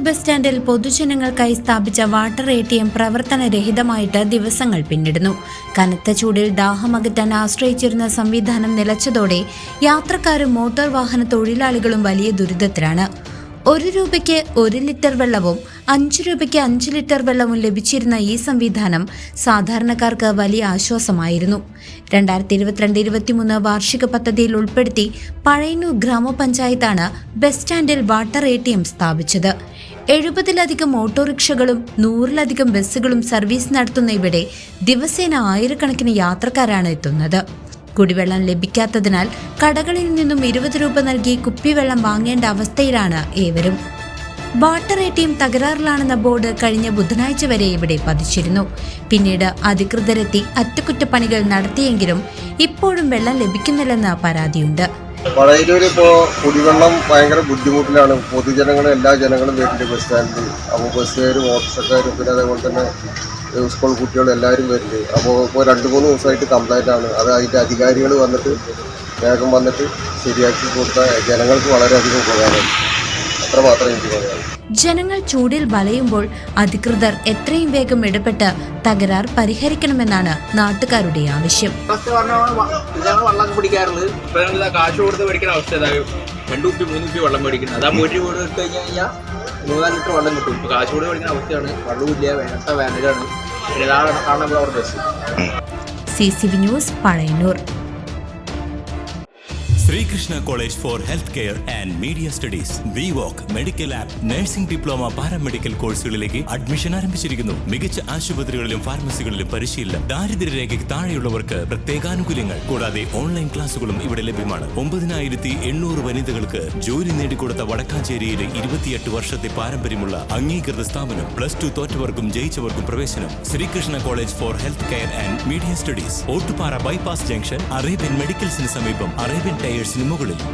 Bus സ്റ്റാൻഡിൽ പൊതുജനങ്ങൾക്കായി സ്ഥാപിച്ച water ATM പ്രവർത്തനരഹിതമായിട്ട് ദിവസങ്ങൾ പിന്നിടുന്നു. കനത്ത ചൂടിൽ ദാഹമകറ്റാൻ ആശ്രയിച്ചിരുന്ന സംവിധാനം നിലച്ചതോടെ യാത്രക്കാരും മോട്ടോർ വാഹന തൊഴിലാളികളും വലിയ ദുരിതത്തിലാണ്. 1 രൂപയ്ക്ക് 1 ലിറ്റർ വെള്ളവും 5 രൂപയ്ക്ക് 5 ലിറ്റർ വെള്ളവും ലഭിച്ചിരുന്ന ഈ സംവിധാനം സാധാരണക്കാർക്ക് വലിയ ആശ്വാസമായിരുന്നു. 2022-23 വാർഷിക പദ്ധതിയിൽ ഉൾപ്പെടുത്തി പഴയന്നൂർ ഗ്രാമപഞ്ചായത്താണ് ബസ് സ്റ്റാൻഡിൽ വാട്ടർ ATM സ്ഥാപിച്ചത്. 70-ലധികം ഓട്ടോറിക്ഷകളും 100-ലധികം ബസ്സുകളും സർവീസ് നടത്തുന്ന ഇവിടെ ദിവസേന ആയിരക്കണക്കിന് യാത്രക്കാരാണ് എത്തുന്നത്. കുടിവെള്ളം ലഭിക്കാത്തതിനാൽ കടകളിൽ നിന്നും 20 രൂപ നൽകി കുപ്പിവെള്ളം വാങ്ങേണ്ട അവസ്ഥയിലാണ് ഏവരും. വാട്ടർ ATM തകരാറിലാണെന്ന ബോർഡ് കഴിഞ്ഞ ബുധനാഴ്ച വരെ ഇവിടെ പതിച്ചിരുന്നു. പിന്നീട് അധികൃതരെത്തി അറ്റകുറ്റപ്പണികൾ നടത്തിയെങ്കിലും ഇപ്പോഴും വെള്ളം ലഭിക്കുന്നില്ലെന്ന പരാതിയുണ്ട്. പഴയന്നൂര് ഇപ്പോൾ കുടിവെള്ളം ഭയങ്കര ബുദ്ധിമുട്ടിലാണ്. പൊതുജനങ്ങൾ എല്ലാ ജനങ്ങളും വരുന്നുണ്ട് ബസ് സ്റ്റാൻഡിൽ. അപ്പോൾ ബസ്സുകാരും ഓട്ടോറിക്ഷക്കാരും പിന്നെ അതേപോലെ തന്നെ സ്കൂൾ കുട്ടികളും എല്ലാവരും വരുന്നുണ്ട്. അപ്പോൾ ഇപ്പോൾ 2-3 ദിവസമായിട്ട് കംപ്ലൈൻ്റ് ആണ്. അത് അതിൻ്റെ അധികാരികൾ വന്നിട്ട് വേഗം വന്നിട്ട് ശരിയാക്കി കൊടുത്താൽ ജനങ്ങൾക്ക് വളരെയധികം ഉപകാരമാണ്. അത്ര മാത്രമേ എനിക്ക് പറയാം. ജനങ്ങൾ ചൂടിൽ വലയുമ്പോൾ അധികൃതർ എത്രയും വേഗം ഇടപെട്ട് തകരാർ പരിഹരിക്കണമെന്നാണ് നാട്ടുകാരുടെ ആവശ്യം. വെള്ളം പിടിക്കാറുള്ളത് കാശ് കൊടുത്ത് മേടിക്കുന്ന അവസ്ഥ 2 കുപ്പി 3 കുപ്പി വെള്ളം മേടിക്കുന്നത്. അതാ 1 രൂപ എടുത്ത് കഴിഞ്ഞാൽ 3-4 ലിറ്റർ വെള്ളം കിട്ടും. ഇപ്പോൾ കാശ് കൊടുത്ത് മേടിക്കുന്ന അവസ്ഥയാണ്. വെള്ളമില്ല, വേനലാണ്. കാണാൻ അവിടെ bus. CCV news, Pazhayannur. Sreekrishna college for health care and media studies, VWalk medical app, nursing diploma, paramedical കോഴ്സുകളിലേക്ക് അഡ്മിഷൻ ആരംഭിച്ചിരിക്കുന്നു. മികച്ച ആശുപത്രികളിലും ഫാർമസികളിലും പരിശീലനം. ദാരിദ്ര്യരേഖയ്ക്ക് താഴെയുള്ളവർക്ക് പ്രത്യേകാനുകൂല്യങ്ങൾ. കൂടാതെ ഓൺലൈൻ ക്ലാസുകളും ഇവിടെ ലഭ്യമാണ്. 9800 വനിതകൾക്ക് ജോലി നേടിക്കൊടുത്ത വടക്കാഞ്ചേരിയിലെ 28 വർഷത്തെ പാരമ്പര്യമുള്ള അംഗീകൃത സ്ഥാപനം. +2 തോറ്റവർക്കും ജയിച്ചവർക്കും പ്രവേശനം. Sreekrishna college for health care and media studies, Ottupara bypass junction, Arabian മെഡിക്കൽസിന് സമീപം, അറേബ്യൻ ടയേഴ്സിന് മുകളിൽ.